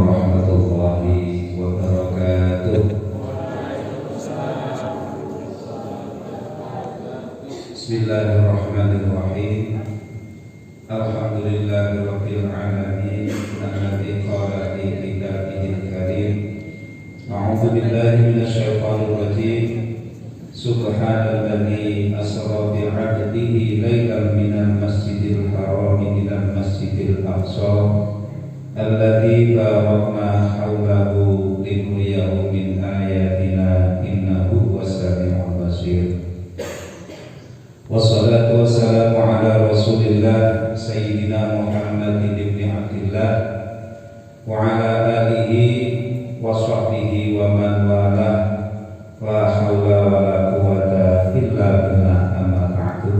warahmatullahi wabarakatuh. Bismillahirrahmanirrahim. Alhamdulillahirabbil alamin. Alladzi qala fi kitabihil karim. A'udzu billahi minasyaitonir rajim. Subhanalladzi asra bi 'abdihi lailan minal masjidil haram ilal masjidil aqsa alladzi barakna haulahu linuriyahu min ayatina innahu was-sami'ul basir. Wassalatu wassalamu ala rasulillah sayyidina Muhammadin ibn Abdillah wa ala alihi wa sahbihi wa man wala wa hawla wa la quwwata illa billah amma ba'du.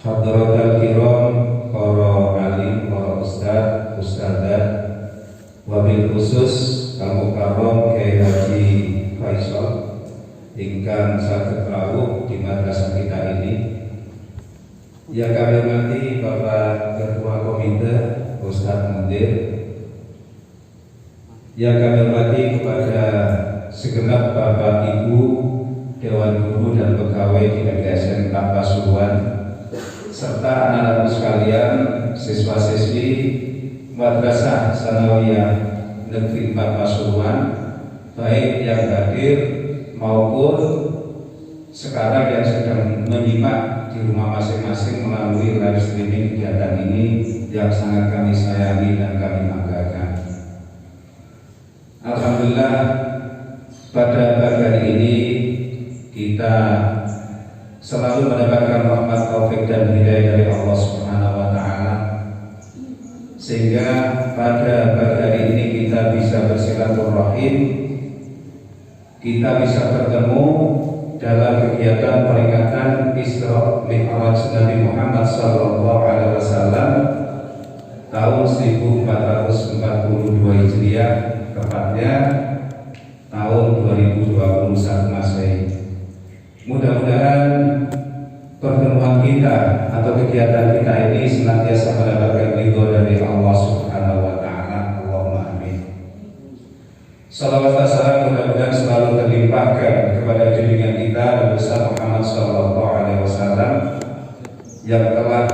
Hadratal kiram, para alim, para ustaz, ustadzah, wabil khusus tamu karom Kyai Haji Faisal ingkang saged rawuh di madrasah kita ini. Yang kami hormati Bapak Ketua Komite Ustadz Mundir, yang kami hormati kepada segenap Bapak Ibu Dewan Guru dan pegawai di MTSN Kota Pasuruan, serta anak-anak sekalian, siswa-siswi Madrasah Sanawiyah Negeri 4 Pasuruan, baik yang hadir maupun sekarang yang sedang menyimak di rumah masing-masing melalui live streaming kegiatan ini yang sangat kami sayangi dan kami banggakan. Alhamdulillah, pada pagi hari ini kita selalu mendapatkan rahmat, taufik dan hidayah dari Allah Subhanahu wa taala, sehingga pada pagi hari ini kita bisa bersilaturahim, kita bisa bertemu dalam kegiatan peringatan Isra Mi'raj Nabi Muhammad SAW tahun 1442 Hijriah, tepatnya tahun 2021 Masehi. Mudah-mudahan pertemuan kita atau kegiatan kita ini senantiasa mendapatkan ridho dari Allah Subhanahu wa taala. Allahumma amin. Salawat dan salam mudah-mudahan selalu terlimpahkan kepada junjungan kita Nabi besar Muhammad SAW yang telah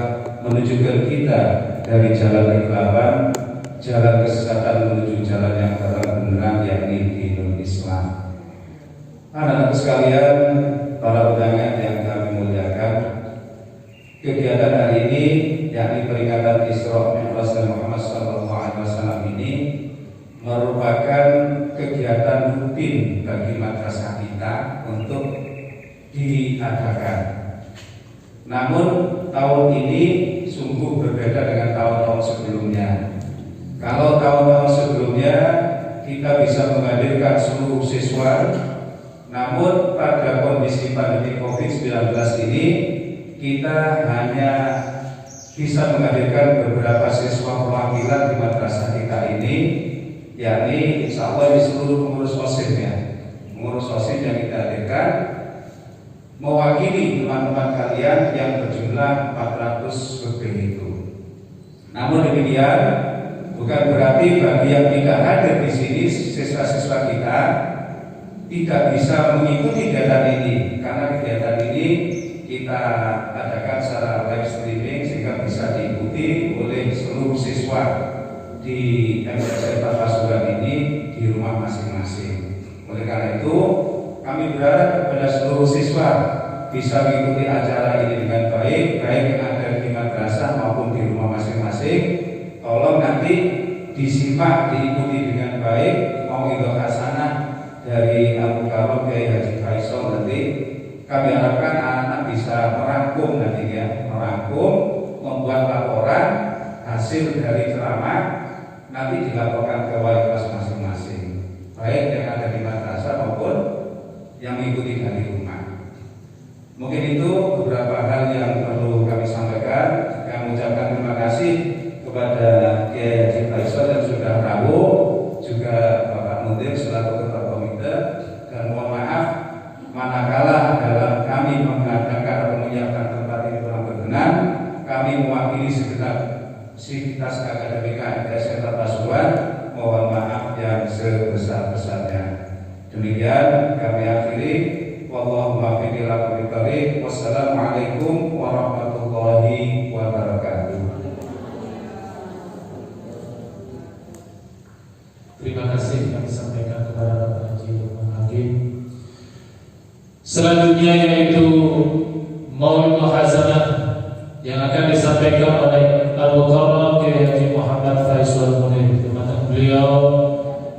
menunjukkan kita dari jalan kegelapan, jalan kesesatan menuju jalan yang terang-benderang, yakni dinul Islam. Anak-anak sekalian, para undangan yang kami muliakan, kegiatan hari ini yakni peringatan Isra Mi'raj Muhammad SAW ini merupakan kegiatan rutin bagi madrasah kita untuk diadakan. Namun tahun ini sungguh berbeda dengan tahun-tahun sebelumnya. Kalau tahun-tahun sebelumnya kita bisa menghadirkan seluruh siswa, namun pada kondisi pandemi COVID-19 ini kita hanya bisa menghadirkan beberapa siswa perwakilan di madrasah kita ini, yakni insya Allah di seluruh pengurus OSIS-nya. Pengurus OSIS yang kita hadirkan mewakili teman-teman kalian yang berjumlah 400 lebih itu. Namun demikian bukan berarti bagi yang tidak hadir di sini siswa-siswa kita tidak bisa mengikuti kegiatan ini, karena kegiatan ini kita adakan secara live streaming sehingga bisa diikuti oleh seluruh siswa di MTSN Pasuruan ini di rumah masing-masing. Oleh karena itu kami berharap kepada seluruh siswa bisa mengikuti acara ini dengan baik, baik yang ada di madrasah maupun di rumah masing-masing. Tolong nanti disimak, diikuti dengan baik. Mauidhah hasanah dari Abu Karom Kyai Haji Faisal nanti kami harapkan anak-anak bisa merangkum nanti ya, merangkum, membuat laporan hasil dari ceramah, nanti dilaporkan ke wali kelas masing-masing, baik yang ada di madrasah maupun yang mengikuti dari rumah. Mungkin itu beberapa hal yang perlu kami sampaikan. Kami mengucapkan terima kasih kepada Kyai Haji Faisal yang sudah rawuh, juga Bapak Mundir selaku Ketua Komite, dan mohon maaf manakala dalam kami mengadakan atau menyiapkan tempat ini kurang berkenan, kami mewakili segenap sivitas keagamaan Akademika SMK Pasuruan, mohon maaf yang sebesar-besarnya. Demikian kami akhiri. Wallahu muwaffiq ila aqwamit thoriq. Wassalamualaikum warahmatullahi wabarakatuh. Terima kasih kami sampaikan kepada Bapak Haji Lukman Hakim. Selanjutnya yaitu Maulid Hazanah yang akan disampaikan oleh Al-Mukarram Kiai Haji Muhammad Faisal Munir. Kepada beliau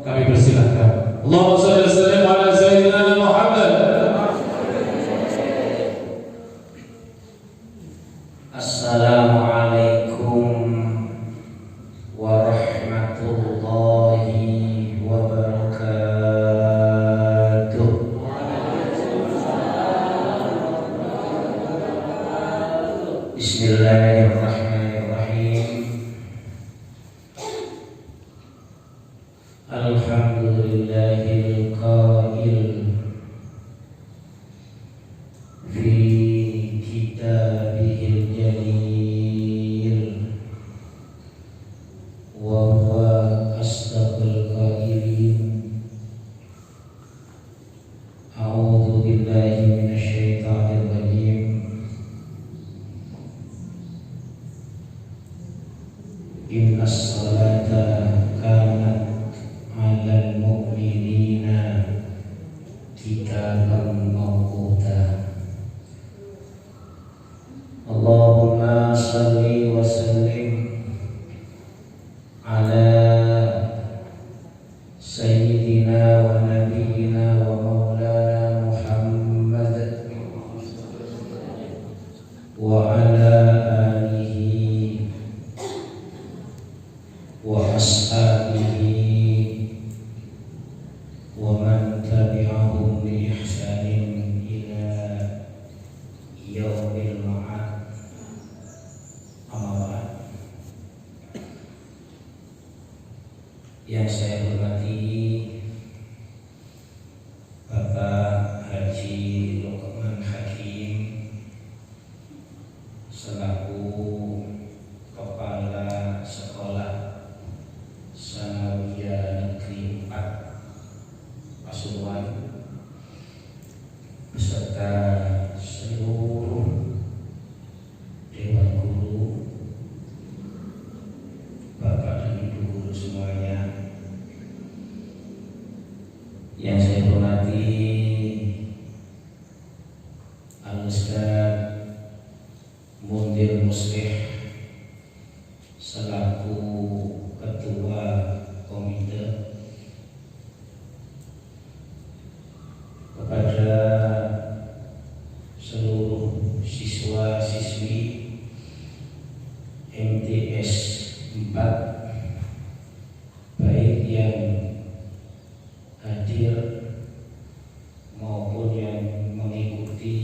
kami persilahkan. Allahumma shalli wa sallim ala sayyidina Muhammad. Assalamualaikum warahmatullahi wabarakatuh. Bismillahirrahmanirrahim. Alhamdulillahil qail fi kitabihil jalil wa huwa asdaqul qailin. A'udzu billahi minasyaitonir rajim. Innas salata kanat 'alal mu'minina kitaban mawquta. Allahumma salli wa sallim ala sayyidina wa nabiyyina wa maulana Muhammad wa ala alihi wa ashabihi wa man tabi'ahum bi ihsanin ila yaumil ma'ad. Amma ba'd. Yang saya hormati Bapak Haji Lukman Hakim selaku Kepala Sekolah Sanawiyah Negeri 4 Pasuruan beserta seluruh Dewan Guru, Bapak dan Ibu Guru semuanya. Yang saya hormati Al-Ustaz Mundir Muslih selaku Ketua Komite, kepada seluruh siswa-siswi MTS 4 baik yang hadir maupun yang mengikuti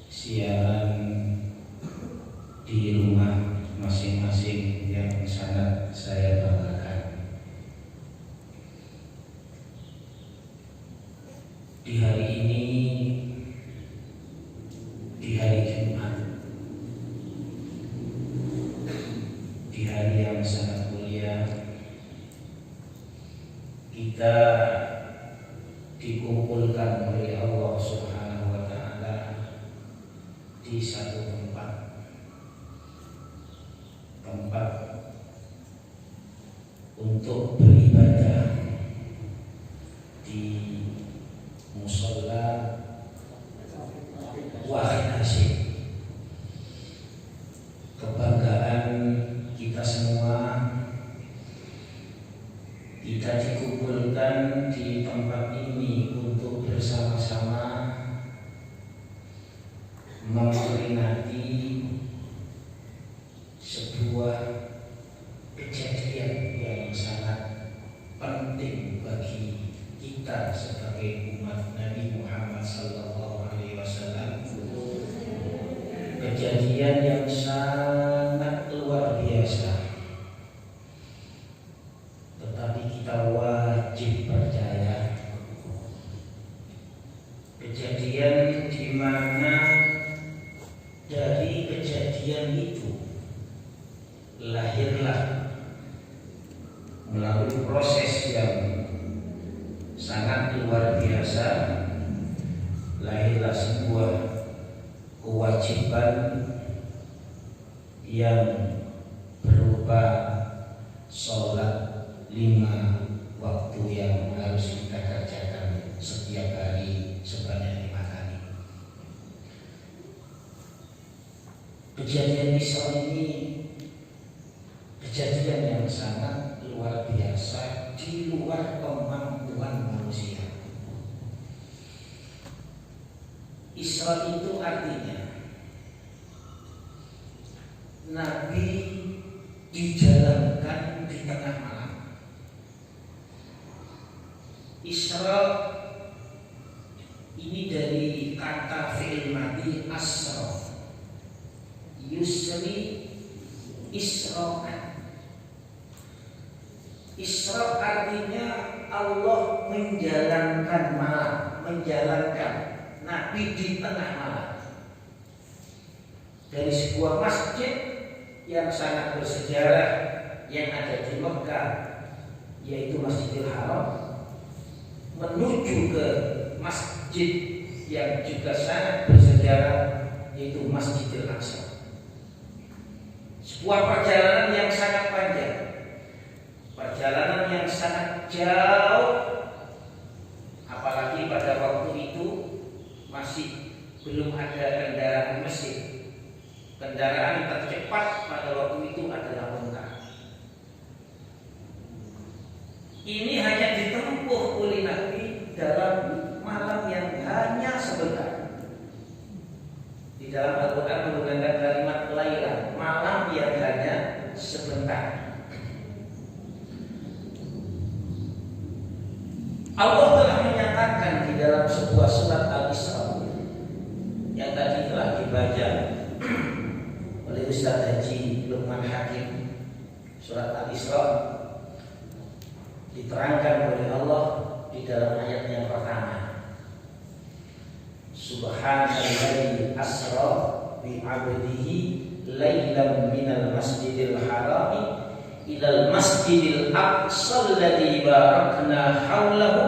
siaran di rumah masing-masing yang sangat saya banggakan. Di hari ini, di hari Jumat, di hari yang sangat mulia, kita dikumpulkan oleh Allah Subhanahu wa Ta'ala di satu tempat untuk beribadah di musola Wahid Hasyim. Kebanggaan kita semua, kita dikumpulkan di tempat ini untuk bersama-sama memperingati sebuah kejadian yang sangat melalui proses yang sangat luar biasa, lahirlah sebuah kewajiban yang berupa sholat 5 waktu yang harus kita kerjakan setiap hari sebanyak 5 kali. Kejadian Isra ini kejadian yang sangat luar biasa, di luar kemampuan manusia. Isra itu artinya Nabi dijalankan di tengah malam. Isra ini dari kata fi'il madhi asra, yusri isra'an. Isra artinya Allah menjalankan malam, menjalankan Nabi di tengah malam dari sebuah masjid yang sangat bersejarah yang ada di Mekah, yaitu Masjidil Haram, menuju ke masjid yang juga sangat bersejarah, yaitu Masjidil Aqsa. Sebuah perjalanan yang sangat panjang, perjalanan yang sangat jauh, apalagi pada waktu itu masih belum ada kendaraan mesin. Kendaraan tercepat pada waktu itu adalah unta. Ini hanya ditempuh oleh Nabi dalam malam yang hanya sebentar. Di dalam Al-Quran menggunakan kalimat laila, malam yang hanya sebentar. Allah telah menyatakan di dalam sebuah surat Al-Isra yang tadi telah dibaca oleh Ustaz Haji Luqman Hakim. Surat Al-Isra diterangkan oleh Allah di dalam ayat yang pertama, Subhanalladzi asra bi 'abdihi lailan minal masjidil harami ilal masjidil aqsa alladzi barakna haulahu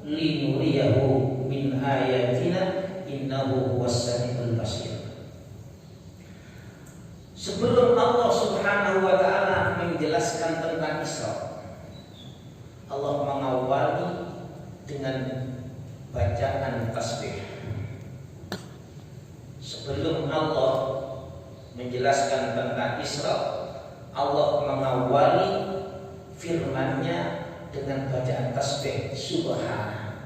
linuriyahu min ayatina innahu huwas samiul basir. Sebelum Allah Subhanahu wa taala menjelaskan tentang Isra, Allah mengawali dengan bacaan tasbih. Sebelum Allah menjelaskan tentang Isra, Allah mengawali firman-Nya dengan bacaan tasbih subhana.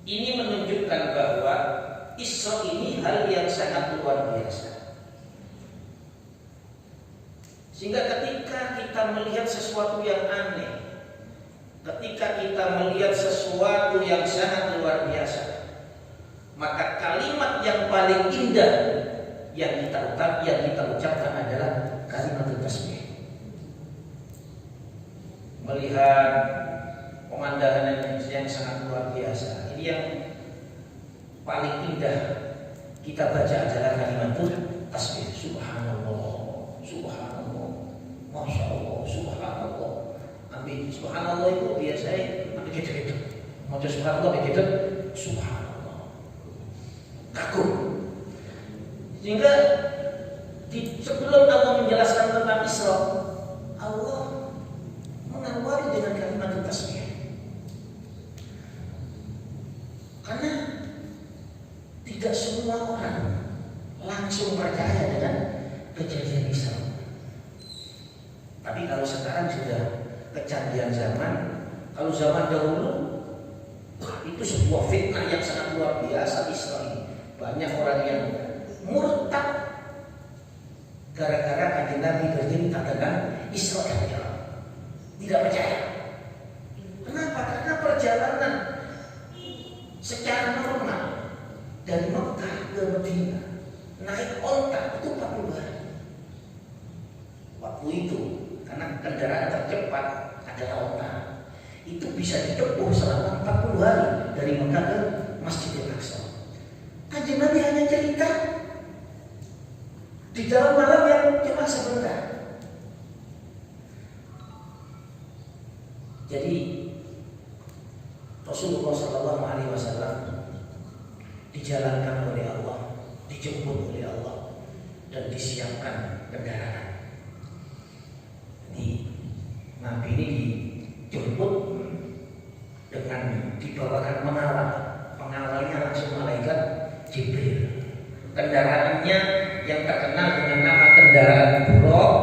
Ini menunjukkan bahwa Isra ini hal yang sangat luar biasa. Sehingga ketika kita melihat sesuatu yang aneh, ketika kita melihat sesuatu yang sangat luar biasa, maka kalimat yang paling indah yang kita ucapkan adalah kalimat tasbih. Melihat pemandangan yang sangat luar biasa, ini yang paling indah kita baca adalah kalimat tasbih. Subhanallah, subhanallah, masya Allah, subhanallah. Ambil subhanallah itu biasanya ambil gitu-gitu. Mau subhanallah begitu, subhanallah. Kagum. Sehingga sebelum Allah menjelaskan tentang Isra, Allah mengawali dengan kalimat tasbih. Karena tidak semua orang langsung percaya dengan kejadian Isra. Tapi kalau sekarang sudah kecanggihan zaman, kalau zaman dahulu itu sebuah fitnah yang sangat luar biasa Isra ini. Banyak orang yang murtad gara-gara kanjeng Nabi bercerita tentang Isra dan Mi'raj. Tidak percaya. Kenapa? Karena perjalanan secara normal dari Mekah ke Madinah naik onta itu 40 hari. Waktu itu karena kendaraan tercepat adalah onta, itu bisa ditempuh selama 40 hari dari Mekah ke Masjidil Aqsa. Kanjeng Nabi hanya cerita di dalam malam yang cuma sebentar. Jadi Rasulullah Shallallahu Alaihi Wasallam dijalankan oleh Allah, dijemput oleh Allah, dan disiapkan kendaraan. Jadi Nabi ini dijemput dengan dibawakan pengawal. Pengawalnya langsung malaikat Jibril. Kendaraannya yang terkenal dengan nama kendaraan buruk.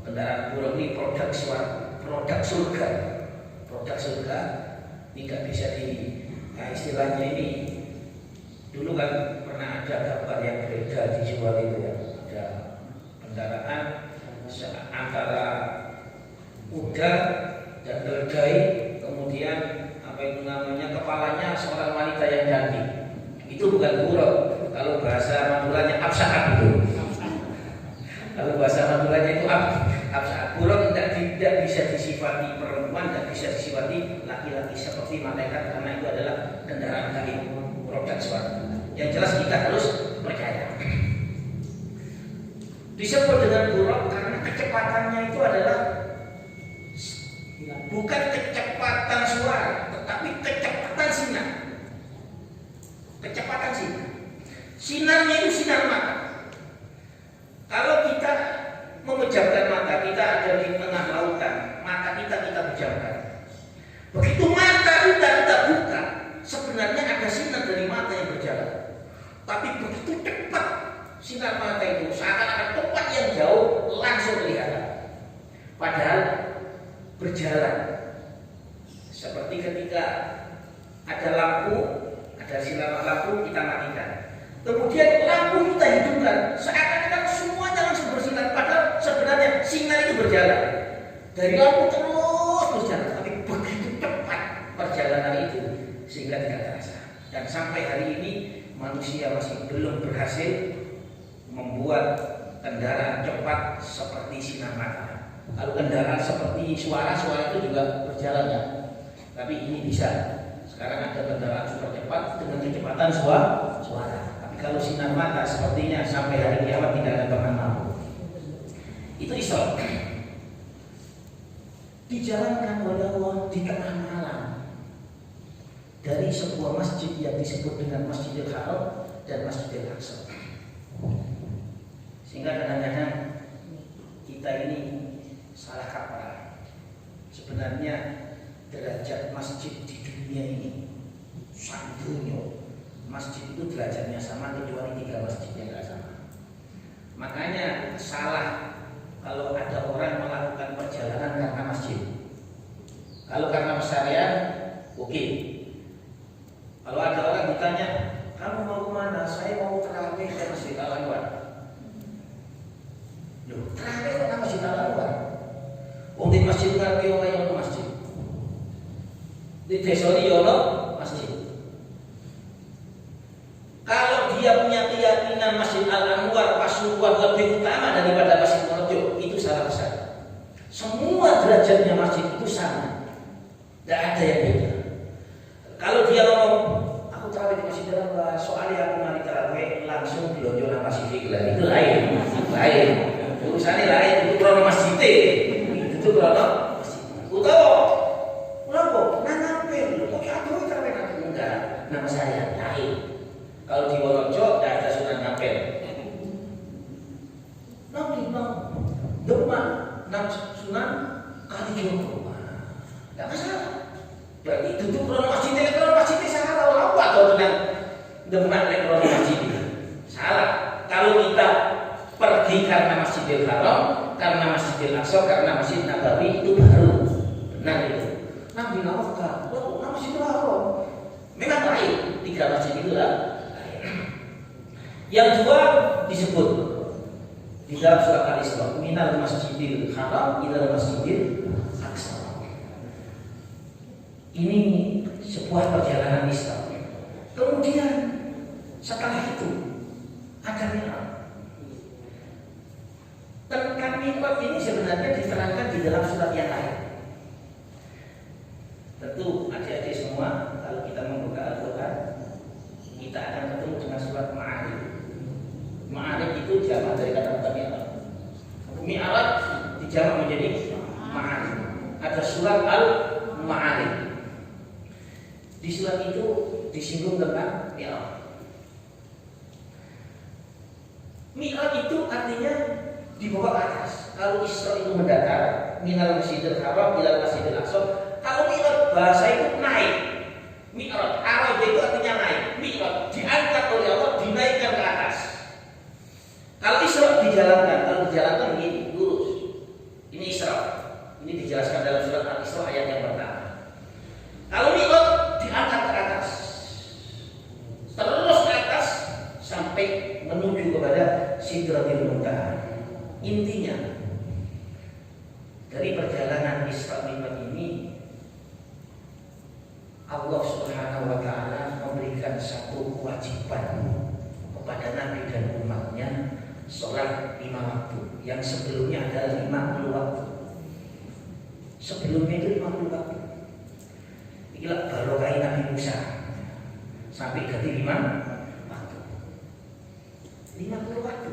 Kendaraan buruk ini produk surga. Produk surga ini nggak bisa istilahnya ini. Dulu kan pernah ada gambar yang beredar dijual itu ya. Ada kendaraan antara kuda dan keledai, kemudian apa itu namanya, kepalanya seorang wanita yang cantik. Itu bukan buruk. Kalau bahasa Maduranya absaat itu. Kalau bahasa Maduranya itu absaat. Buruk tidak bisa disifati perempuan, tidak bisa disifati laki-laki seperti malaikat, karena itu adalah kendaraan gaib, produk suara. Yang jelas kita harus percaya. Disebut dengan buruk karena kecepatannya itu adalah bukan kecepatan suara, tetapi kecepatan sinar. Kecepatan sinar. Sinarnya itu sinar mata. Kalau kita memejamkan mata, kita ada di tengah lautan, mata kita pejamkan. Begitu mata kita buka, sebenarnya ada sinar dari mata yang berjalan. Tapi begitu cepat sinar mata itu, seakan-akan tempat yang jauh langsung kelihatan. Padahal berjalan. Seperti ketika ada lampu, ada sinar lampu, kita matikan. Kemudian lampu kita hidupkan, seakan-akan semuanya langsung bersinar. Padahal sebenarnya sinar itu berjalan. Dari lampu terus berjalan, tapi begitu cepat perjalanan itu sehingga tidak terasa. Dan sampai hari ini manusia masih belum berhasil membuat kendaraan cepat seperti sinar mata. Kalau kendaraan seperti suara itu juga berjalan ya. Tapi ini bisa. Sekarang ada kendaraan super cepat dengan kecepatan suara. Tapi kalau sinar mata sepertinya sampai hari kiamat tidak ada bahan mampu. Itu Isra. Dijalankan oleh Allah di tengah malam dari sebuah masjid yang disebut dengan Masjidil Haram dan Masjidil Aqsa. Sehingga kadang-kadang kita ini salah kaprah. Sebenarnya derajat masjid di dunia ini sangat dunia. Masjid itu derajatnya sama kecuali 3 masjid yang tidak sama. Makanya salah kalau ada orang melakukan perjalanan karena masjid. Kalau karena pesarian, oke. Kalau ada orang ditanya, kamu mau kemana? Saya mau terawih ke Masjid Al-Anwar. Loh, terawih kok nang Masjid Al-Anwar? Di masjid ngarepe omahe ono masjid. Di desa iki ono masjid. Kalau dia punya keyakinan Masjid Al-Anwar Pasuruan lebih utama daripada Masjid Wonorejo, itu salah besar. Semua derajatnya masjid itu sama. Tidak ada yang beda. Kalau dia ngomong, aku terawih di Masjid Al-Anwar, soalnya aku mari terawih langsung di Lojo nang Pasifik lah, itu lain. Urusannya lain, itu krono masjid. Itu krono masjid. Utawa, kenapa? Nang ngapain? Kok aduh terawih nanti enggak? Nama saya lain. Kalau di Wonorejo tidak ada Sunan Ampel. Demak, Sunan Kalijogo. Tidak masalah. Berarti duduk krono masjid salah tahu apa atau dengan Demak krono masjid. Salah. Kalau kita pergi karena Masjidil Haram, karena Masjidil Aqsa, karena Masjid Nabawi, itu baru benar itu. Nabi Nawawi, Masjidil Haram. Memang lain 3 masjid itu lah. Yang dua disebut di dalam surat Al-Isra, minal masjidil haram ilal masjidil aqsa. Ini sebuah perjalanan Isra. Kemudian setelah itu ada Mi'raj. Tentang Mi'raj ini sebenarnya diterangkan di dalam surat yang lain. Tentu adik-adik semua, kalau kita membuka Al-Quran, kita akan ketemu dengan surat Ma'arij. Ma'arij itu jamak dari kata-kata Mi'raj. Mi'raj dijamak menjadi Ma'arij. ada surat Al-Ma'arij. Di surat itu disinggung tentang Mi'raj. Mi'raj itu artinya dibawa ke atas. Kalau Isra itu mendatar, minal Masjidil Haram ilal Masjidil Aqsa. Kalau Mi'raj bahasa itu naik. Mi'raj, Araj itu artinya naik. Mi'raj diangkat oleh Allah, dinaikkan ke atas. Kalau Isra dijalankan, kalau dijalankan begini, lurus. Ini Isra. Ini dijelaskan dalam surat Al-Isra ayat yang pertama. Kalau Mi'raj diangkat ke atas, terus ke atas sampai menuju kepada Sidratil Muntaha. Intinya dari perjalanan Isra Mi'raj ini, Allah Subhanahu wa Ta'ala memberikan satu kewajiban kepada Nabi dan umatnya, sholat 5 waktu. Yang sebelumnya adalah 50 waktu. Sebelumnya itu 50 waktu. Inilah barokah Nabi Musa sampai ganti 5 waktu. 50 waktu.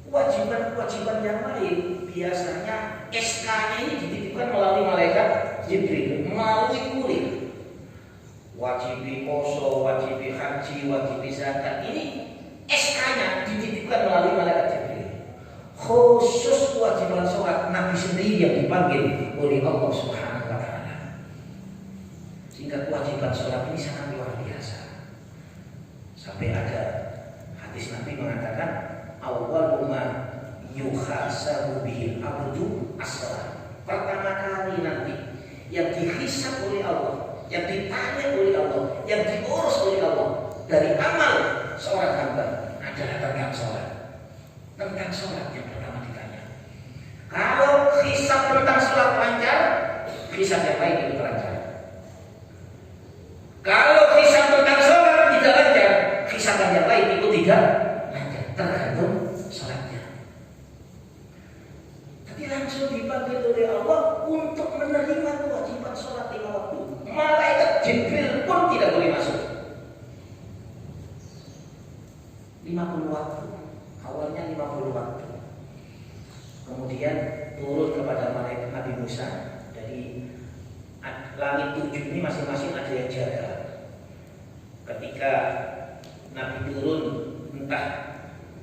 Kewajiban yang lain biasanya SK-nya ini dititipkan melalui malaikat Jibril, melalui kurir. Wajib poso, wajib haji, wajib zakat. Ini SK-nya dititipkan melalui malaikat Jibril. Khusus kewajiban sholat Nabi sendiri yang dipanggil oleh Allah Subhanahu wa Ta'ala. Sehingga kewajiban sholat ini sangat luar biasa. Sampai ada hadis Nabi mengatakan, awwalu ma yuhasabu bihil abdu as-shalah. Pertama kali nanti yang dihisab oleh Allah, yang ditanya oleh Allah, yang diurus oleh Allah dari amal seorang hamba adalah tentang sholat. Tentang sholat yang pertama ditanya. Kalau hisab tentang sholat lancar, hisab yang lain itu lancar. Kalau hisab tentang sholat tidak lancar, hisab yang lain itu tidak lancar. Tergantung sholatnya. Tapi langsung dipanggil oleh Allah untuk menerima kewajiban sholat 5 waktu. Malaikat Jibril pun tidak boleh masuk. 50 waktu. Awalnya 50 waktu. Kemudian turun kepada malaikat Nabi Musa dari langit 7 ini masing-masing ada yang jaga. Ketika Nabi turun entah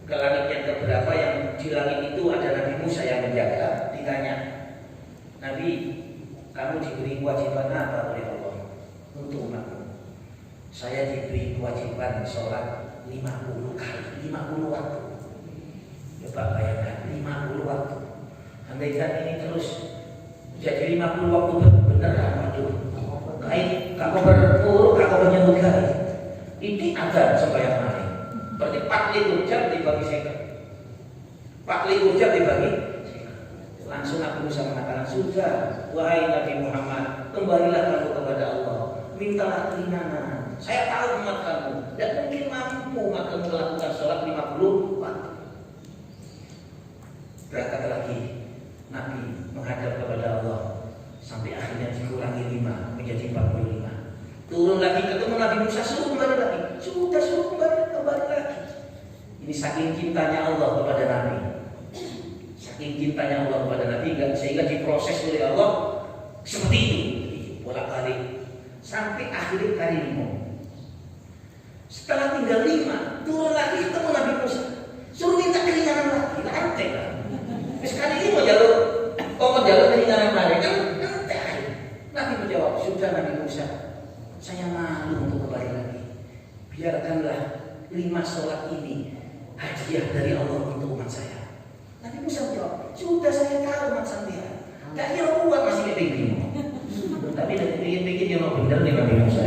ke langit yang keberapa, yang di langit itu ada Nabi Musa yang menjaga. Ditanya, Nabi, kamu diberi kewajiban apa oleh Allah untuk umatmu? Saya diberi kewajiban sholat 50 kali, 50 waktu. Coba bayangkan 50 waktu. Andaikan ini terus jadi 50 waktu beneran, waduh. Kayak kakak berpuluh, kakak menyebut kali. Ini ada sembahyang malam. Berarti 40 jam dibagi second. 40 jam dibagi second. Langsung Nabi Musa mengatakan, sudah, wahai Nabi Muhammad, kembalilah kamu kepada Allah. Mintalah keringanan. Saya tahu umat kamu tidak mungkin mampu kamu melakukan sholat 50 waktu. Berangkat lagi Nabi menghadap kepada Allah sampai akhirnya dikurangi 5 menjadi 45. Turun lagi ketemu Nabi Musa, suruh kembali lagi. Sudah suruh kembali lagi. Ini saking cintanya Allah kepada Nabi. Saking cintanya Allah kepada Nabi sehingga diproses oleh Allah seperti itu, bolak-balik sampai akhir kali 5. Setelah tinggal 5, turun lagi ketemu Nabi Musa. Suruh minta keringanan lagi, lantai lah. Sekali 5 jalur, jalur keringanan lagi kan lantai. Nabi menjawab, sudah Nabi Musa, saya malu untuk kembali lagi. Biarkanlah 5 sholat ini hadiah dari Allah untuk umat saya. Nabi Musa menjawab, sudah saya tahu umat saya. Tak kira kuat masih kayak begini. Tapi dari pikir-pikir dia mau bener nih Nabi Musa.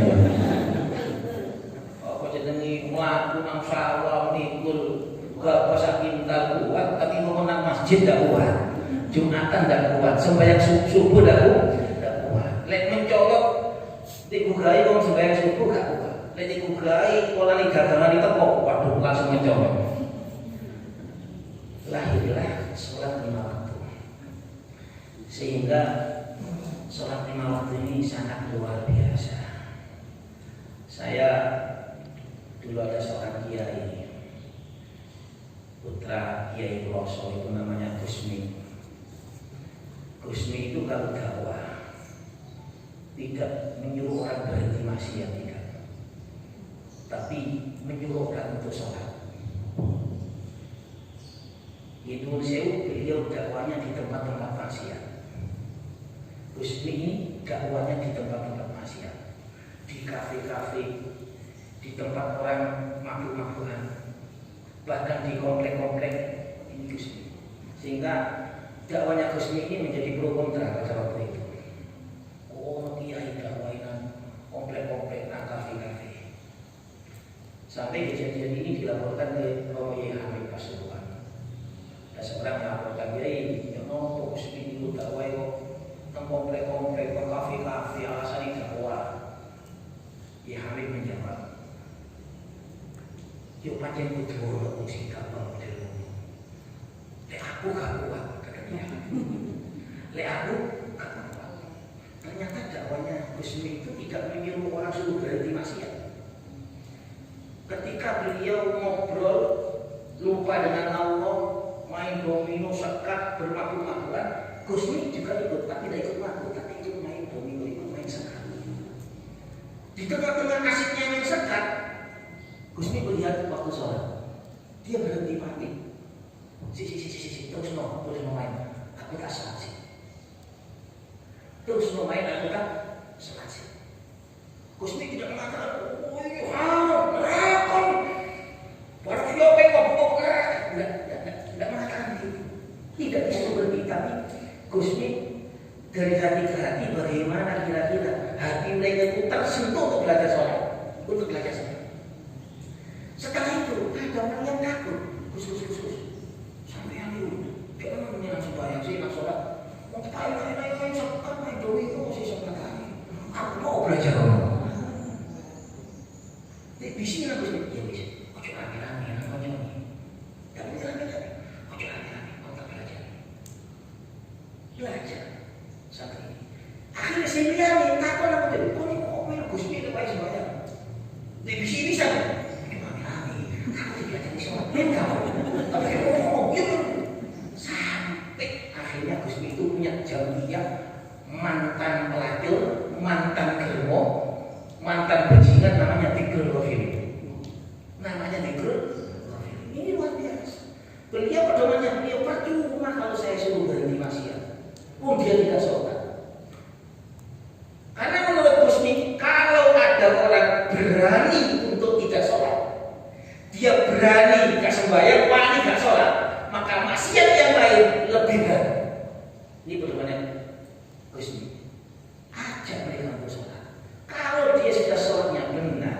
Kok jadi melaku nang sawah nikul gak pasal kintal kuat, tapi mau nang masjid tak kuat. Jumatan tak kuat, sembahyang subuh tak kuat. Lek mencolok dikugai wong sembahyang subuh gak kuat. Lek dikugai pola ni dagangan itu kok waduh langsung mencolok. Lahirlah sholat 5 waktu. Sehingga sholat 5 waktu ini sangat luar biasa. Saya dulu ada seorang kiai, putra Kiai Ploso, itu namanya Gusmi. Gusmi kalau dakwah tidak menyuruh orang berhenti maksiat, tidak, tapi menyuruh orang untuk sholat. Itu beliau dakwanya di tempat-tempat maksiat. Husni ini dakwanya di tempat-tempat maksiat, di kafe-kafe, di tempat orang mabuk-mabukan, bahkan di komplek-komplek. Ini Husni. Sehingga dakwanya Husni ini menjadi pro kontra pada waktu itu. Oh, kiai dakwainan komplek-komplek, kafe-kafe. Sampai kejadian ini dilaporkan ke Romo Yai Hamid Pasuruan. Dan seorang melaporkan Yai, ya no, Husni itu dakwai kok komplek-komplek, kafe-kafe, alasan ini dakwah. Yai Hamid menjawab, yuk pancen kudu ora sing gampang model. Lek aku gak kuat, katanya. Lek aku gak kuat. Ternyata dakwanya Husni itu tidak menyuruh orang suruh berhenti maksiat. Ketika beliau ngobrol lupa dengan Allah, main domino, sekat, bermabuk-mabukan, Husni juga ikut, tapi tidak ikut mabuk, tapi ikut main domino, ikut main sekat. Di tengah-tengah asiknya main sekat, Husni melihat waktu sholat, dia berhenti mati. Terus no main. Aku tak sholat sih. Terus no main, aku tak sholat sih. Husni tidak mengatakan, oh iya, rakon. Baru dia pengen tidak mengatakan itu. Tidak disuruh berhenti, tapi Husni dari hati ke hati bagaimana kira-kira hati mereka itu tersentuh untuk belajar sholat, Setelah itu ada orang yang takut, Gus. Sampai yang itu, dia kan langsung bayang sih, langsung sholat. Mau kita main sekat, main doa itu masih sholat lagi. Aku mau belajar orang. Di sini lah Gus, ya Gus, ojo rame-rame, namanya ini. Tapi rame-rame, ojo rame-rame, kau tak belajar sampai ini. Akhirnya saya lihat, takut aku jadi, kau main Gus ini baik sembahyang. Di sini bisa. Sampai akhirnya Gusmi itu punya jamiah mantan pelacur, mantan germo, mantan bajingan, namanya Tigul Rofil. Ini luar biasa. Beliau pedomannya, beliau percuma kalau saya suruh berhenti maksiat, dia tidak sholat. Karena menurut Gusmi, kalau ada orang berani untuk tidak sholat, dia berani gak sembahyang, wani gak sholat, maka maksiat yang lain lebih berat. Ini pedomannya Husni. Ajak mereka untuk sholat. Kalau dia sudah sholatnya benar,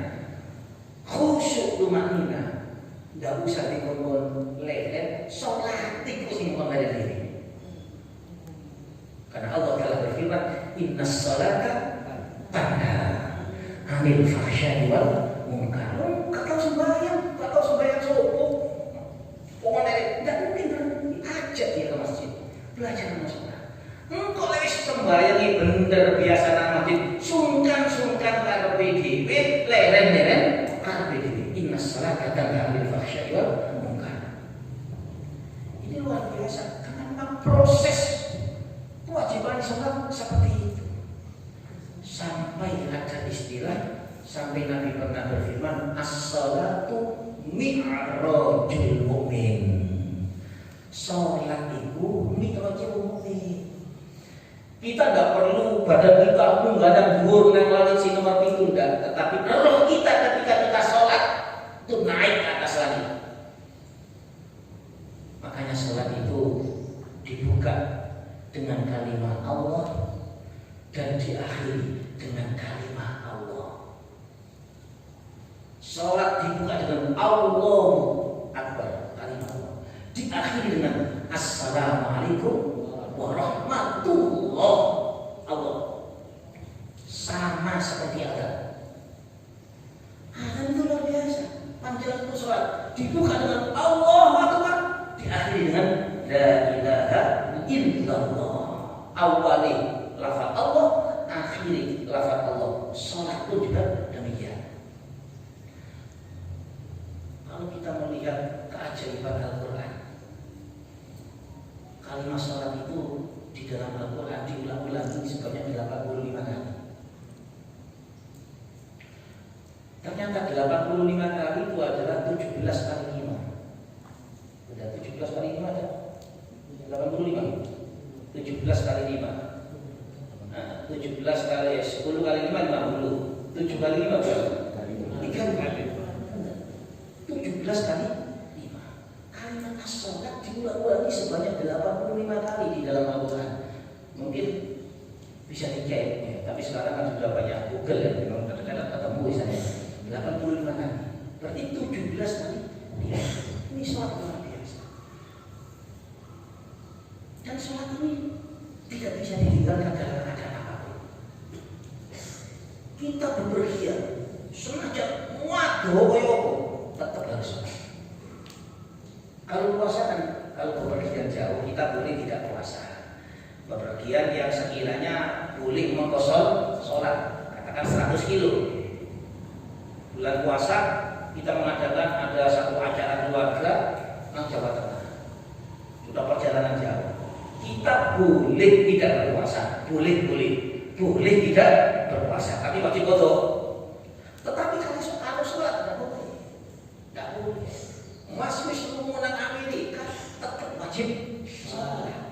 khusyuk tumanina, gak usah dikongkong lelen, sholat tikus ini mengalir diri. Karena Allah telah berfirman, innas sholata tanha anil fahsya'i wal munkar. Kau sembahyang sopo. Pokoknya tidak mungkin berhenti. Ajak dia ke masjid, belajar sholat. Engkau lagi sembahyang ini bener biasa namatin. Sungkan karo PDW, leren karo PDW. Inna sholata tanha anil fahsya'i wal munkar. Ini luar biasa. Karena memang proses kewajiban sholat seperti itu. Sampai ada istilah, sampai Nabi pernah berfirman, as-sholatu mi'rajul mu'min. Sholat itu mi'rajul mu'min. Kita tidak perlu badan kita menghadap dhuwur nang langit si nomor 7, tetapi roh kita ketika kita sholat itu naik ke atas langit. Makanya sholat itu dibuka dengan kalimat Allah dan diakhiri dengan kalimat Allah. Sholat dibuka dengan Allahu Akbar, kalimat Allah. Diakhiri dengan Assalamualaikum warahmatullah. Allah sama seperti ada. Itu luar biasa. Panggilan itu sholat dibuka dengan Allahu Akbar, diakhiri dengan La ilaha illallah. Awali lafaz Allah, akhiri lafaz Allah. Sholat pun juga demikian. Kalau kita melihat keajaiban Al-Quran, kalimat sholat itu di dalam Al-Quran diulang-ulangi sebanyak 85 kali. Ternyata 85 kali itu adalah 17 kali 5. Sudah 17 kali 5 ada? 85. 17 kali 5. Nah, 17 kali 10 kali 5 50. 7 kali 5 berapa? 3 kali. 17 kali 5. Kalimat as-sholat diulang-ulangi sebanyak 85 kali di dalam Al-Quran. Mungkin bisa dicek ya, tapi sekarang kan sudah banyak Google ya, memang kadang-kadang ketemu misalnya 85 kali. Berarti 17 kali 5. Ini sholat luar biasa. Dan sholat ini tidak bisa ditinggalkan dalam keadaan apapun. Kita bepergian, senajan waduh koyopo tetap harus sholat. Kalau puasa kan, kalau bepergian jauh kita boleh tidak puasa. Bepergian yang sekiranya boleh mengkosor sholat, katakan 100 kilo. Bulan puasa kita mengadakan ada satu acara keluarga di Jawa Tengah. Sudah perjalanan jauh. Kita boleh tidak berpuasa, boleh tidak berpuasa, tapi wajib qadha. Tetapi kalau sholat tidak boleh. Masih rumunan Amerika tetap wajib sholat.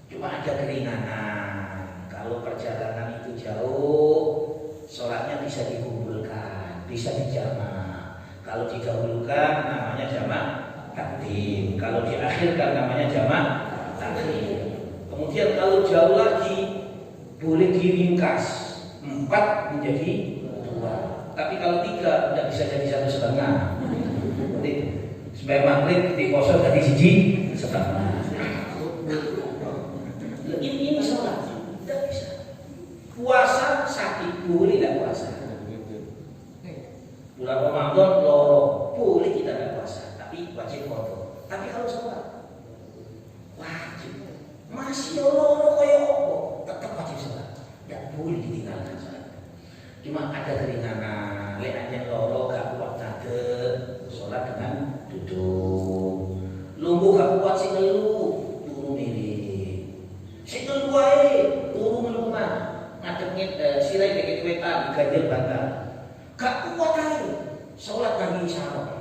Cuma ada keringanan. Kalau perjalanan itu jauh, sholatnya bisa dikumpulkan, bisa dijamak. Kalau didahulukan namanya jamak takdim. Kalau diakhirkan namanya jamak takhir. Kemudian kalau jauh lagi boleh diringkas 4 menjadi 2. Tapi kalau 3 tidak bisa jadi 1,5. Jadi supaya maghrib di kosong dari siji 1,5. Ini sholat tidak bisa. Puasa sakit boleh tidak puasa. Bulan Ramadan loro boleh kita tidak puasa, tapi wajib qadha. Tapi kalau sholat wajib. Masih loro kaya apa? Tetap wajib sholat. Tidak boleh ditinggalkan sholat. Cuma ada keringanan. Lek anjen loro gak kuat nade sholat dengan duduk. Lumpuh gak kuat sing telu turu miring. Sing telu wae turu melumah. Ngadeg sirai deket wetan ganjel bantal. Gak kuat ae sholat lagi isyarat.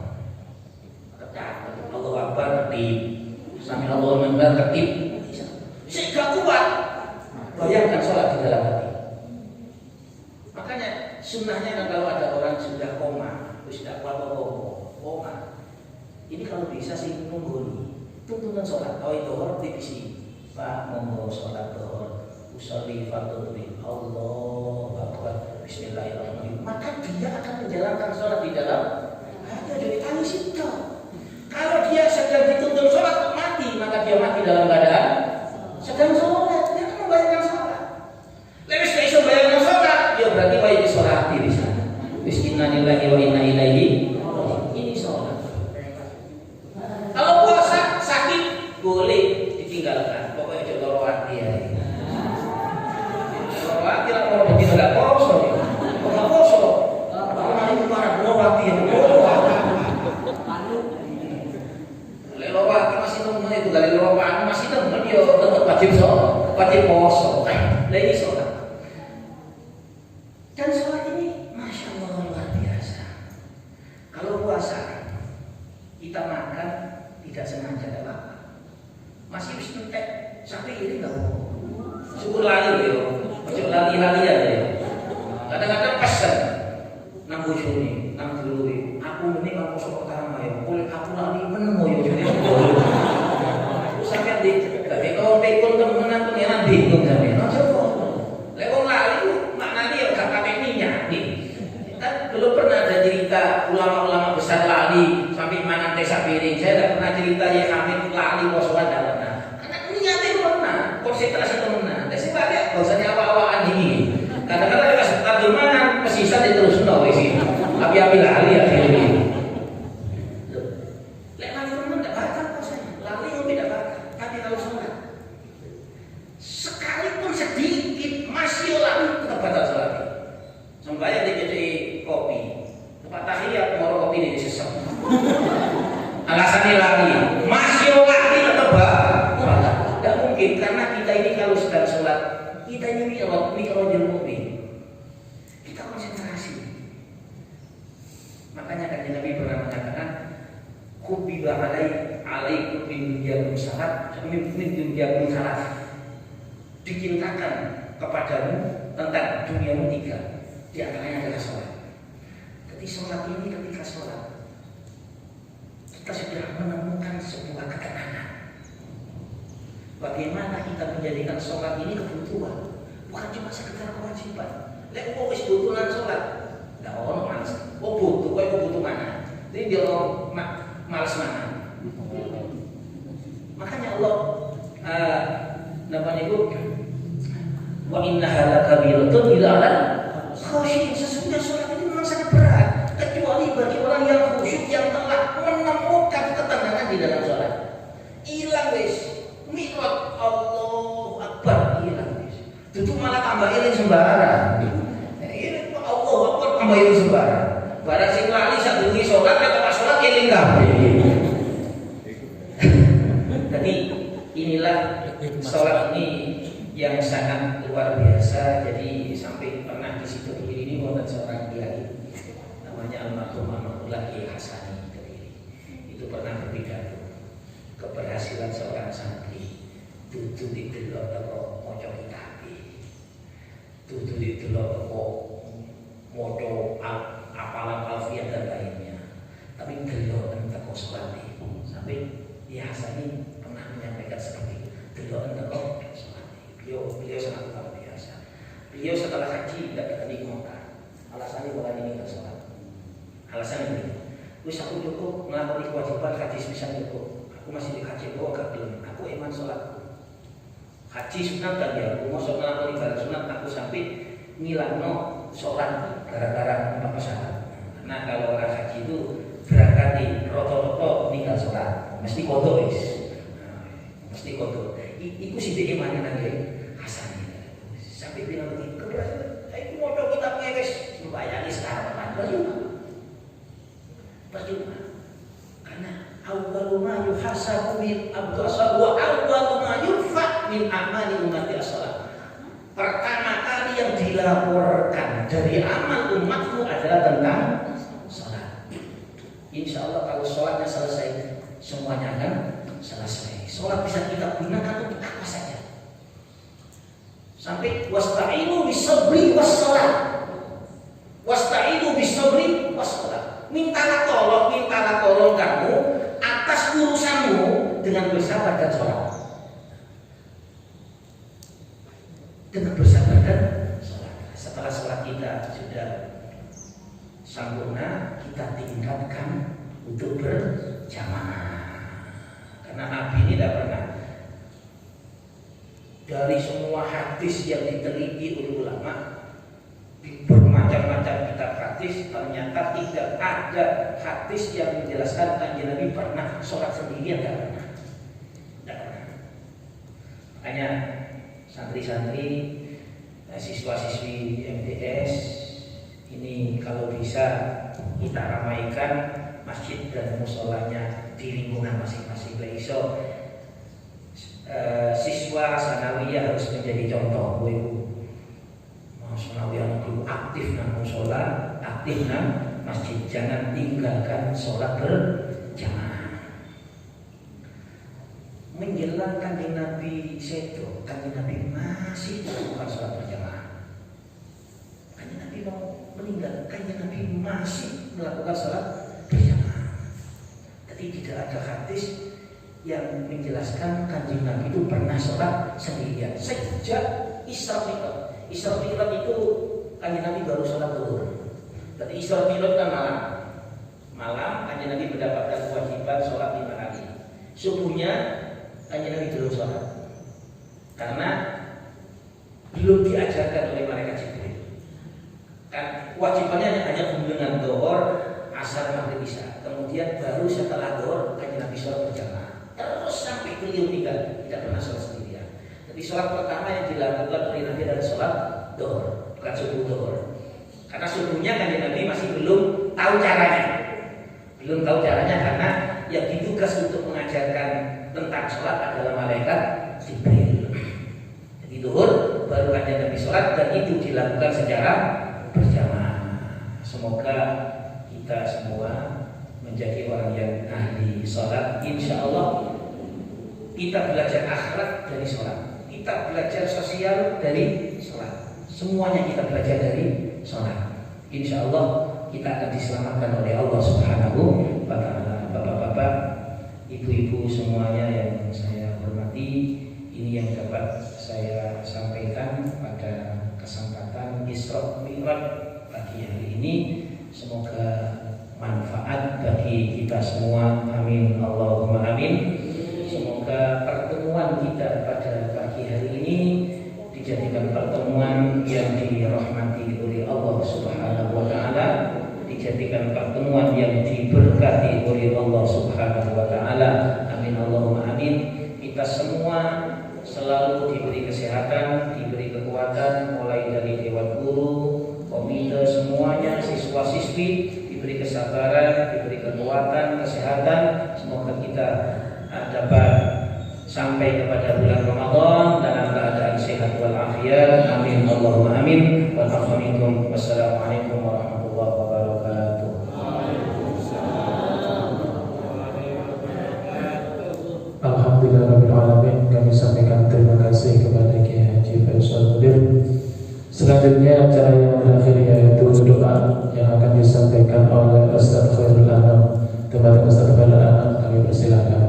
Ketat Allahu Akbar ketip. Sami Allahu Akbar ketip. Sing gak kuat bayangkan sholat di dalam hati. Makanya sunnahnya kan kalau ada orang sudah koma, sudah kuat koma. Ini kalau bisa sih nunggu tuntunan sholat. Kalau itu harus divisi. Pak monggo sholat dohor, usolli fardhu Allahu Akbar, Bismillahirrahmanirrahim. Maka dia akan menjalankan sholat di dalam hati dari tangis itu. Kalau dia sedang dituntun sholat mati, maka dia mati dalam keadaan sedang sholat. Dia akan membayangkan sholat. Lebih spesial bayangkan sholat, dia berarti wajib sholat di sana. Bismillahirrahmanirrahim wa inna ilaihi. Ini sholat. Kalau puasa sakit boleh ditinggalkan. Pokoknya jodoh loro hati ya. Loro hati lah kalau begitu nggak poso. Nggak poso. Kalau itu para loro hati yang loro hati masih nunggu itu dari loro hati masih nunggu dia tetap wajib poso. Nah ini sholat. Dan sholat ini masya Allah luar biasa. Kalau puasa kita makan tidak sengaja ada apa. Masih bisa sampai ini nggak mau. Syukur lali ya, macam lali ya. Kadang-kadang pesan nang bojone, nang dulure. Aku ini kalau poso pertama ya, boleh aku lali menemu ya jadi. Sampai di kalau tekun temenan tuh ya bingung sampai. Nah coba. Lek wong lali maknane ya gak pakai minyak nih. Kan belum pernah ada cerita ulama-ulama besar lali sampai mangan teh sak piring. Saya tidak pernah cerita ya kami lali posoan dalam. Konsentrasi temenan, tapi balik bahasanya awal-awalan ini. Kadang-kadang pas takdir mangan, pesisat terus nol sih. Api-api lali ya ini. Lek lali temen tidak batal puasanya, lali yang tidak batal. Tapi kalau sholat, sekalipun sedikit masih lali tetap batal sholat. Sembayang jadi kopi, tempat tahiyat mau kopi ini disesat. Alasannya lali, masih lali tetap batal. Tidak mungkin. mungkin karena kita ini kalau sedang sholat, kita ini mi'rajul mu'min. Kita konsentrasi. Makanya kan Nabi pernah mengatakan, "Kubiba alaikum min dunyakum salat, min dunyakum salat." Dicintakan kepadamu tentang duniamu 3. Di antaranya adalah sholat. Jadi sholat ini ketika sholat kita sudah menemukan sebuah ketenangan. Bagaimana kita menjadikan sholat ini kebutuhan, bukan cuma sekedar kewajiban. Lek kok wis butuhan sholat, nggak ono males. Oh butuh, kok butuh mana? Jadi dia males mana? Makanya Allah namanya itu wa innaha lakabiratun illa 'alal khashiyin. Sesungguhnya sholat ini memang sangat berat, kecuali bagi orang yang khusyuk, yang telah menemukan ketenangan di dalam sholat. Hilang wis, mi'raj Allahu Akbar hilang wis. Itu malah tambah iling sembarang. Ini Allahu Akbar tambah iling sembarang. Barang sing lali sadurunge sholat, ketika sholat iling kabeh. Jadi inilah sholat ini yang sangat luar biasa. Jadi sampai pernah di situ ini wonten seorang kiai namanya almarhum Ahmadullah Kiai Hasani Kediri. Itu pernah berpidato keberhasilan seorang santri dudu didelok teko maca kitab, dudu didelok teko maca apalan alfiah dan lainnya, tapi delok teko sholat. Sampai Kiai Hasani pernah menyampaikan seperti itu, delok teko sholat. Beliau sangat luar biasa. Beliau setelah haji tidak berani ke Mekah. Alasannya bukan ini tidak sholat. Alasannya begini, wis aku cukup melakukan kewajiban haji sebisa cukup. Aku masih di haji, aku agak belum. Aku iman sholatku. Haji sunat kan ya. Aku mau melakukan ibadah sunat, aku sampai ngilangno sholat gara-gara apa pesawat. Nah kalau orang haji itu berangkat di roto-roto tinggal sholat, mesti kodok wis. Mesti kodok. Iku sih dia imannya nanti Hasan. Sampai bilang begini, keberhasilan. Aku mau coba kita ngewes, membayari sekarang percuma. Karena awwalu ma yuhasabu min abdu asal wa awwalu ma yurfa min amali ummati as-shalah. Pertama kali yang dilaporkan dari amal umatku adalah tentang salat. Insya Allah kalau salatnya selesai, semuanya akan selesai. Salat bisa kita gunakan untuk apa saja. Sampai wasta'inu bisabri wassalat. Wasta'inu bisabri wassalat. Mintalah tolong kamu atas urusanmu dengan bersabar dan sholat. Dengan bersabar dan sholat. Setelah sholat kita sudah sempurna, kita tingkatkan untuk berjamaah. Karena Nabi ini tidak pernah, dari semua hadis yang diteliti oleh ulama, bermacam-macam kitab hadis, ternyata tidak ada hadis yang menjelaskan Kanjeng Nabi pernah sholat sendirian. Tidak pernah. Makanya santri-santri, siswa-siswi MTS ini kalau bisa kita ramaikan masjid dan musolanya di lingkungan masing-masing. Iso siswa sanawiyah harus menjadi contoh. Sanawiyah itu aktif nang musola, aktif nang masjid, jangan tinggalkan sholat berjamaah. Menjelang Kanjeng Nabi sedo, Kanjeng Nabi masih melakukan sholat berjamaah. Kanjeng Nabi mau meninggal, Kanjeng Nabi masih melakukan sholat berjamaah. Jadi tidak ada hadis yang menjelaskan Kanjeng Nabi itu pernah sholat sendirian sejak Isra Mi'raj. Isra Mi'raj itu Kanjeng Nabi baru sholat zuhur. Jadi Isra Mi'raj kan malam Kanjeng Nabi mendapatkan kewajiban sholat 5 kali. Subuhnya Kanjeng Nabi belum sholat karena belum diajarkan oleh malaikat Jibril. Kan kewajibannya hanya dengan zuhur, asar, maghrib, isya. Kemudian baru setelah zuhur Kanjeng Nabi sholat berjamaah. Terus sampai beliau meninggal tidak pernah sholat sendirian. Jadi sholat pertama yang dilakukan oleh Nabi adalah sholat zuhur, bukan subuh zuhur. Karena subuhnya Kanjeng Nabi masih belum tahu caranya. Belum tahu caranya karena yang ditugas untuk mengajarkan tentang sholat adalah malaikat Jibril. sholat dan itu dilakukan secara berjamaah. Semoga kita semua menjadi orang yang ahli sholat. Insya Allah kita belajar akhlak dari sholat, kita belajar sosial dari sholat, semuanya kita belajar dari sholat. Insya Allah kita akan diselamatkan oleh Allah Subhanahu wa Ta'ala. Bapak-bapak, ibu-ibu semuanya yang saya hormati, ini yang dapat saya sampaikan pada kesempatan Isra Mi'raj pagi hari ini. Semoga manfaat bagi kita semua. Amin Allahumma amin. Semoga pertemuan kita pada pagi hari ini dijadikan pertemuan yang dirahmati oleh Allah Subhanahu wa Ta'ala, dijadikan pertemuan yang diberkati oleh Allah Subhanahu wa Ta'ala. Amin Allahumma amin. Kita semua selalu diberi kesehatan, diberi kekuatan, mulai dari dewan guru, komite semuanya, siswa-siswi diberi kesabaran, diberi kekuatan, kesehatan. Semoga kita dapat sampai kepada bulan Ramadan dalam keadaan sehat walafiat. Amin Allahumma amin. Wassalamualaikum warahmatullahi wabarakatuh. Alhamdulillahirrahmanirrahim. Kami sampaikan terima kasih kepada Kiai Haji Faisal Munir. Selanjutnya acara yang terakhir yaitu doa yang akan disampaikan oleh Ustaz Khairul Anam. Kepada Ustaz Khairul Anam kami persilakan.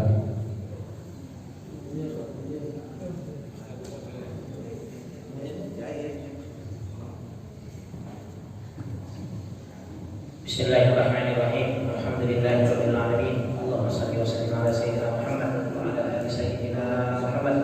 Bismillahirrahmanirrahim. Alhamdulillahirabbil alamin. Allahumma shalli wa sallim ala sayyidina Muhammad wa ala ali sayyidina Muhammad.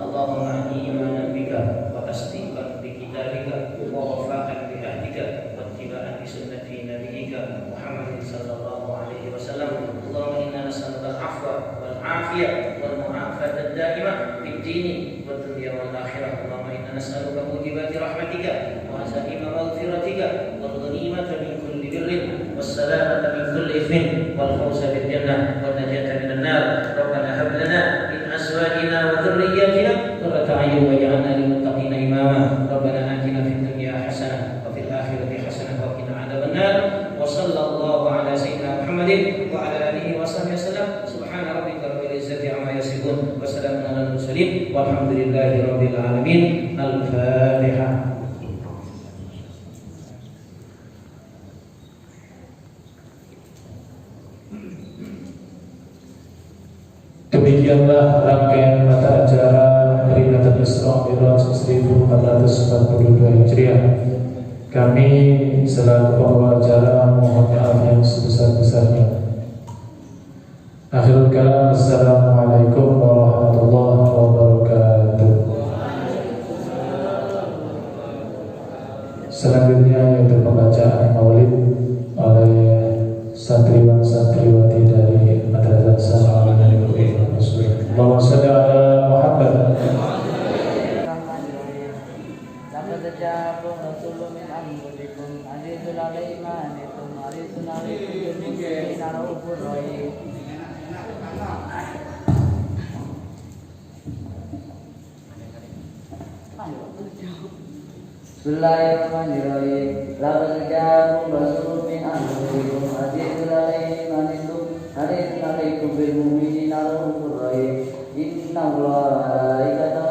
Allahumma imanan bika wa tasdiqan bi kitabika wa wafaqan bi ahdika wa ittiba'an bi sunnati nabiyyika Muhammadin sallallahu alaihi wasallam. Allahumma inna nas'aluka al-'afwa wal 'afiyah wal mu'afata ad-da'imah fid dini wad dunya wal akhirah. Allahumma inna nas'aluka mujibati rahmatika wa azaima maghfiratika wal ghanimata min kulli birrin والسلامة من كل إثم والفوز بالجنة والنجاة من النار. ربنا هب لنا من أزواجنا وذرياتنا قرة أعين واجعلنا للمتقين إماما. ربنا آتنا في الدنيا حسنة وفي الآخرة حسنة وقنا عذاب النار. وصلى الله على سيدنا محمد وعلى آله وصحبه وسلم. سبحان ربك رب العزة عما يصفون وسلام على المرسلين والحمد لله رب العالمين. الفاتحة. Demikianlah rangkaian mata acara peringatan Isra Mi'raj 1442 Hijriah. Kami selaku pembawa acara mohon maaf yang sebesar-besarnya. Akhirul kalam, assalamualaikum warahmatullahi wabarakatuh. Selanjutnya yaitu pembacaan maulid oleh santriwan-santriwati dari Madrasah Sanawiyah Nurul Rasul. Allahumma shalli ala Muhammad. Laqad ja'akum rasulun min anfusikum azizun 'alaihi ma 'anittum harisun 'alaikum bil mu'minina ra'ufur rahim. Bismillahirrahmanirrahim. Laqad ja'akum rasulun min anfusikum azizun 'alaihi ma 'anittum harisun 'alaikum bil mu'minina ra'ufur rahim. Innallaha wa malaikatahu